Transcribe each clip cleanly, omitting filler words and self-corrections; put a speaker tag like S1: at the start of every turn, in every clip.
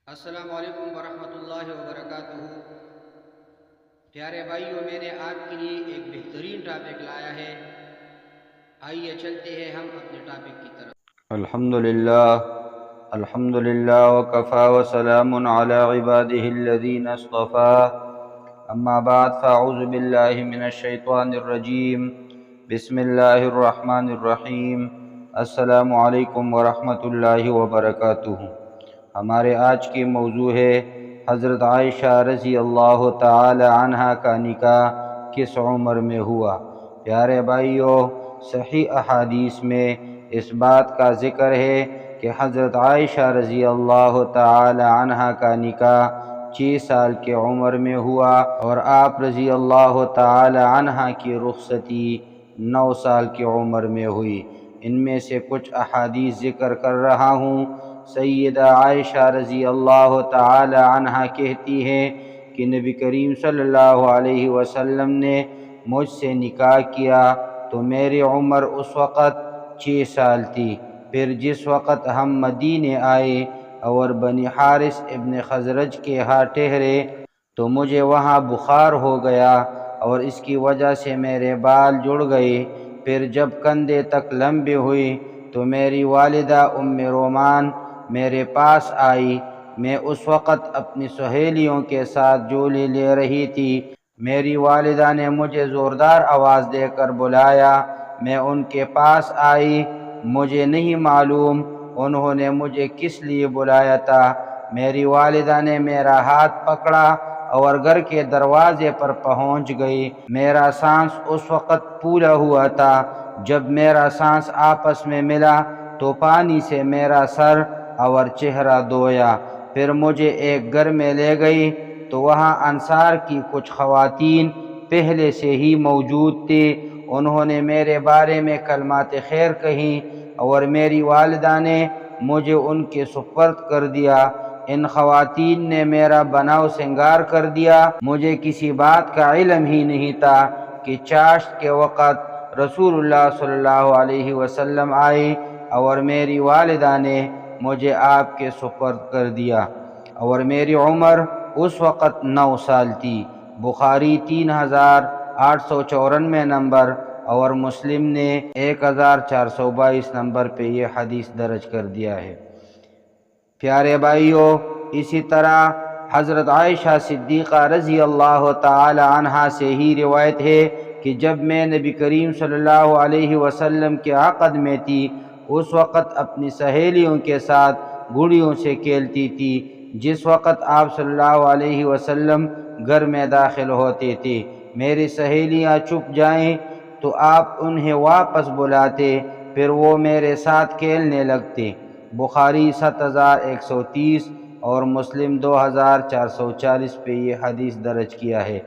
S1: السلام علیکم ورحمۃ اللہ وبرکاتہ۔ پیارے بھائیوں، میں نے آپ کے لیے ایک بہترین ٹاپک لایا ہے۔ آئیے چلتے ہیں ہم اپنے ٹاپک کی طرف۔
S2: الحمد للہ وکفا وسلام علی عباده الذین اصطفى، اما بعد فاعوذ باللہ من الشیطان الرجیم، بسم اللہ الرحمن الرحیم۔ السلام علیکم ورحمۃ اللہ وبرکاتہ۔ ہمارے آج کی موضوع ہے حضرت عائشہ رضی اللہ تعالی عنہ کا نکاح کس عمر میں ہوا۔ پیارے بھائیوں، صحیح احادیث میں اس بات کا ذکر ہے کہ حضرت عائشہ رضی اللہ تعالی عنہ کا نکاح 6 سال کے عمر میں ہوا، اور آپ رضی اللہ تعالی عنہ کی رخصتی 9 سال کی عمر میں ہوئی۔ ان میں سے کچھ احادیث ذکر کر رہا ہوں۔ سیدہ عائشہ رضی اللہ تعالی عنہ کہتی ہیں کہ نبی کریم صلی اللہ علیہ وسلم نے مجھ سے نکاح کیا تو میری عمر اس وقت 6 سال تھی۔ پھر جس وقت ہم مدینے آئے اور بنی حارث ابن خزرج کے ہاں ٹھہرے تو مجھے وہاں بخار ہو گیا اور اس کی وجہ سے میرے بال جڑ گئے۔ پھر جب کندھے تک لمبے ہوئے تو میری والدہ ام رومان میرے پاس آئی۔ میں اس وقت اپنی سہیلیوں کے ساتھ جولی لے رہی تھی۔ میری والدہ نے مجھے زوردار آواز دے کر بلایا۔ میں ان کے پاس آئی۔ مجھے نہیں معلوم انہوں نے مجھے کس لیے بلایا تھا۔ میری والدہ نے میرا ہاتھ پکڑا اور گھر کے دروازے پر پہنچ گئی۔ میرا سانس اس وقت پھولا ہوا تھا۔ جب میرا سانس آپس میں ملا تو پانی سے میرا سر اور چہرہ دھویا۔ پھر مجھے ایک گھر میں لے گئی تو وہاں انصار کی کچھ خواتین پہلے سے ہی موجود تھے۔ انہوں نے میرے بارے میں کلمات خیر کہیں اور میری والدہ نے مجھے ان کے سپرد کر دیا۔ ان خواتین نے میرا بناؤ سنگار کر دیا۔ مجھے کسی بات کا علم ہی نہیں تھا کہ چاشت کے وقت رسول اللہ صلی اللہ علیہ وسلم آئے اور میری والدہ نے مجھے آپ کے سپرد کر دیا، اور میری عمر اس وقت 9 سال تھی۔ بخاری 3894 نمبر اور مسلم نے 1422 نمبر پہ یہ حدیث درج کر دیا ہے۔ پیارے بھائیوں، اسی طرح حضرت عائشہ صدیقہ رضی اللہ تعالی عنہا سے ہی روایت ہے کہ جب میں نبی کریم صلی اللہ علیہ وسلم کے عقد میں تھی، اس وقت اپنی سہیلیوں کے ساتھ گڑیوں سے کھیلتی تھی۔ جس وقت آپ صلی اللہ علیہ وسلم گھر میں داخل ہوتے تھے، میری سہیلیاں چھپ جائیں تو آپ انہیں واپس بلاتے، پھر وہ میرے ساتھ کھیلنے لگتے۔ بخاری 7130 اور مسلم 2440 پہ یہ حدیث درج کیا ہے۔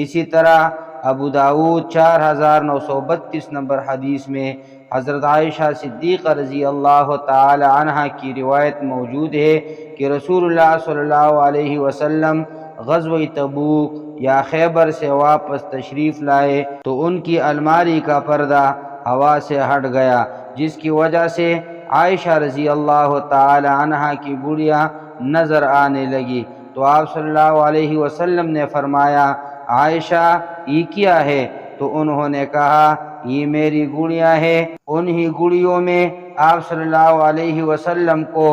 S2: اسی طرح ابو داؤد 4932 نمبر حدیث میں حضرت عائشہ صدیقہ رضی اللہ تعالی عنہ کی روایت موجود ہے کہ رسول اللہ صلی اللہ علیہ وسلم غزوہ تبوک یا خیبر سے واپس تشریف لائے تو ان کی الماری کا پردہ ہوا سے ہٹ گیا، جس کی وجہ سے عائشہ رضی اللہ تعالی عنہ کی گڑیاں نظر آنے لگی۔ تو آپ صلی اللہ علیہ وسلم نے فرمایا، عائشہ یہ کیا ہے؟ تو انہوں نے کہا، یہ میری گڑیاں ہیں۔ انہی گڑیوں میں آپ صلی اللہ علیہ وسلم کو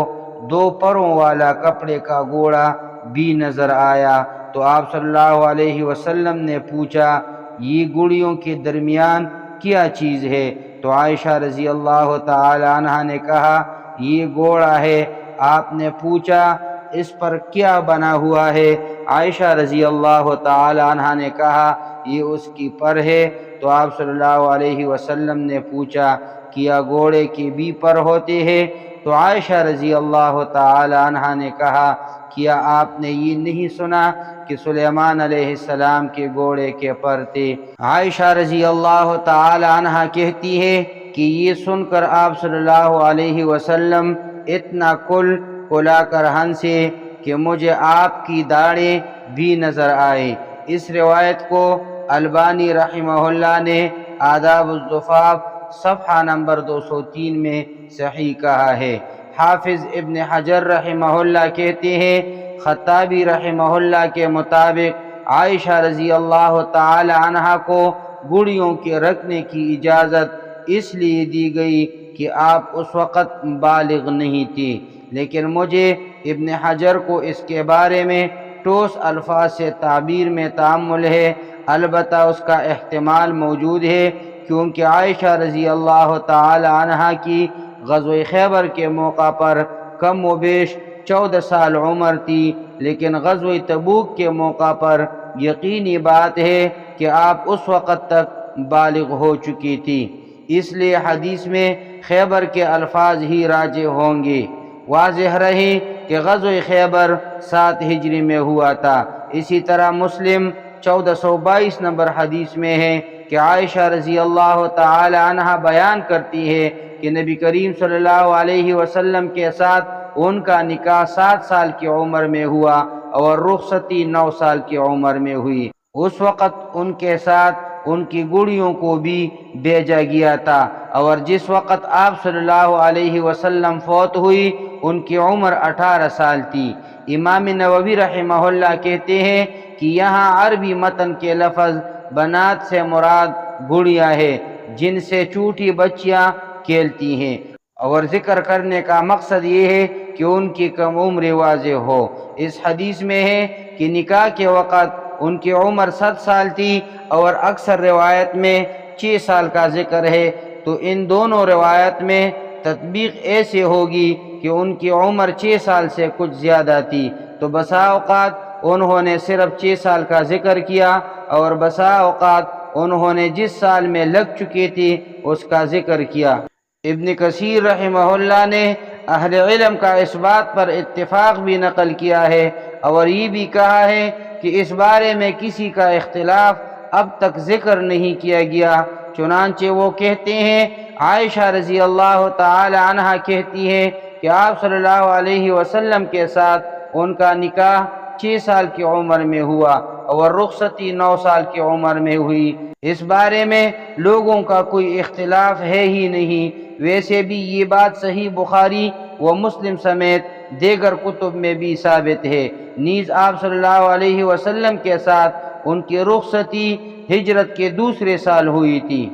S2: 2 پروں والا کپڑے کا گوڑا بھی نظر آیا۔ تو آپ صلی اللہ علیہ وسلم نے پوچھا، یہ گڑیوں کے درمیان کیا چیز ہے؟ تو عائشہ رضی اللہ تعالی عنہ نے کہا، یہ گوڑا ہے۔ آپ نے پوچھا، اس پر کیا بنا ہوا ہے؟ عائشہ رضی اللہ تعالی عنہ نے کہا، یہ اس کی پر ہے۔ تو آپ صلی اللہ علیہ وسلم نے پوچھا، کیا گھوڑے کے بھی پر ہوتے ہیں؟ تو عائشہ رضی اللہ تعالی عنہ نے کہا، کیا آپ نے یہ نہیں سنا کہ سلیمان علیہ السلام کے گھوڑے کے پر تھے؟ عائشہ رضی اللہ تعالی عنہ کہتی ہے کہ یہ سن کر آپ صلی اللہ علیہ وسلم اتنا کلا کر ہنسے کہ مجھے آپ کی داڑھیں بھی نظر آئے۔ اس روایت کو البانی رحمہ اللہ نے آداب الزفاف صفحہ نمبر 203 میں صحیح کہا ہے۔ حافظ ابن حجر رحمہ اللہ کہتے ہیں خطابی رحمہ اللہ کے مطابق عائشہ رضی اللہ تعالی عنہا کو گڑیوں کے رکھنے کی اجازت اس لیے دی گئی کہ آپ اس وقت بالغ نہیں تھی، لیکن مجھے ابن حجر کو اس کے بارے میں ٹھوس الفاظ سے تعبیر میں تأمل ہے، البتہ اس کا احتمال موجود ہے کیونکہ عائشہ رضی اللہ تعالی عنہا کی غزوہ خیبر کے موقع پر کم و بیش 14 سال عمر تھی، لیکن غزوہ تبوک کے موقع پر یقینی بات ہے کہ آپ اس وقت تک بالغ ہو چکی تھی، اس لیے حدیث میں خیبر کے الفاظ ہی راجح ہوں گے۔ واضح رہے کہ غزوہ خیبر 7 ہجری میں ہوا تھا۔ اسی طرح مسلم 1422 نمبر حدیث میں ہے کہ عائشہ رضی اللہ تعالی عنہا بیان کرتی ہے کہ نبی کریم صلی اللہ علیہ وسلم کے ساتھ ان کا نکاح 7 سال کی عمر میں ہوا اور رخصتی 9 سال کی عمر میں ہوئی۔ اس وقت ان کے ساتھ ان کی گڑیوں کو بھی بھیجا گیا تھا، اور جس وقت آپ صلی اللہ علیہ وسلم فوت ہوئی ان کی عمر 18 سال تھی۔ امام نووی رحمہ اللہ کہتے ہیں کہ یہاں عربی متن کے لفظ بنات سے مراد گڑیاں ہے جن سے چھوٹی بچیاں کھیلتی ہیں، اور ذکر کرنے کا مقصد یہ ہے کہ ان کی کم عمر واضح ہو۔ اس حدیث میں ہے کہ نکاح کے وقت ان کی عمر 7 سال تھی اور اکثر روایت میں 6 سال کا ذکر ہے، تو ان دونوں روایت میں تطبیق ایسے ہوگی کہ ان کی عمر 6 سال سے کچھ زیادہ تھی، تو بسا اوقات انہوں نے صرف 6 سال کا ذکر کیا اور بسا اوقات انہوں نے جس سال میں لگ چکی تھی اس کا ذکر کیا۔ ابن کثیر رحمہ اللہ نے اہل علم کا اس بات پر اتفاق بھی نقل کیا ہے اور یہ بھی کہا ہے کہ اس بارے میں کسی کا اختلاف اب تک ذکر نہیں کیا گیا، چنانچہ وہ کہتے ہیں عائشہ رضی اللہ تعالی عنہا کہتی ہے کہ آپ صلی اللہ علیہ وسلم کے ساتھ ان کا نکاح 6 سال کی عمر میں ہوا اور رخصتی 9 سال کی عمر میں ہوئی۔ اس بارے میں لوگوں کا کوئی اختلاف ہے ہی نہیں۔ ویسے بھی یہ بات صحیح بخاری و مسلم سمیت دیگر کتب میں بھی ثابت ہے۔ نیز آپ صلی اللہ علیہ وسلم کے ساتھ ان کی رخصتی ہجرت کے دوسرے سال ہوئی تھی۔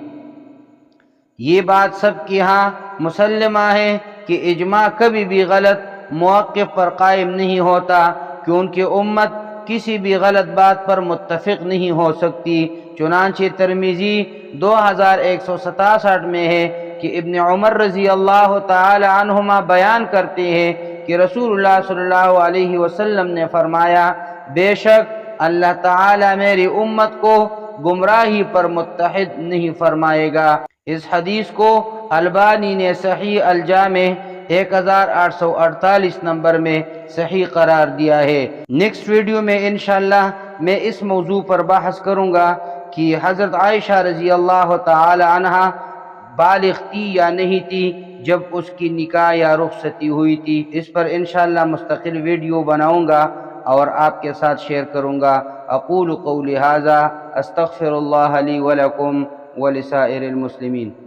S2: یہ بات سب کی ہاں مسلمہ ہے کہ اجماع کبھی بھی غلط موقف پر قائم نہیں ہوتا، کیونکہ امت کسی بھی غلط بات پر متفق نہیں ہو سکتی۔ چنانچہ ترمذی 2167 میں ہے کہ ابن عمر رضی اللہ تعالی عنہما بیان کرتے ہیں کہ رسول اللہ صلی اللہ علیہ وسلم نے فرمایا، بے شک اللہ تعالی میری امت کو گمراہی پر متحد نہیں فرمائے گا۔ اس حدیث کو البانی نے صحیح الجامع 1848 نمبر میں صحیح قرار دیا ہے۔ نیکسٹ ویڈیو میں انشاءاللہ میں اس موضوع پر بحث کروں گا کہ حضرت عائشہ رضی اللہ تعالی عنہا بالغ تھی یا نہیں تھی جب اس کی نکاح یا رخصتی ہوئی تھی۔ اس پر انشاءاللہ مستقل ویڈیو بناؤں گا اور آپ کے ساتھ شیئر کروں گا۔ اقول قولی ھذا استغفر اللہ لی ولکم ولسائر المسلمین۔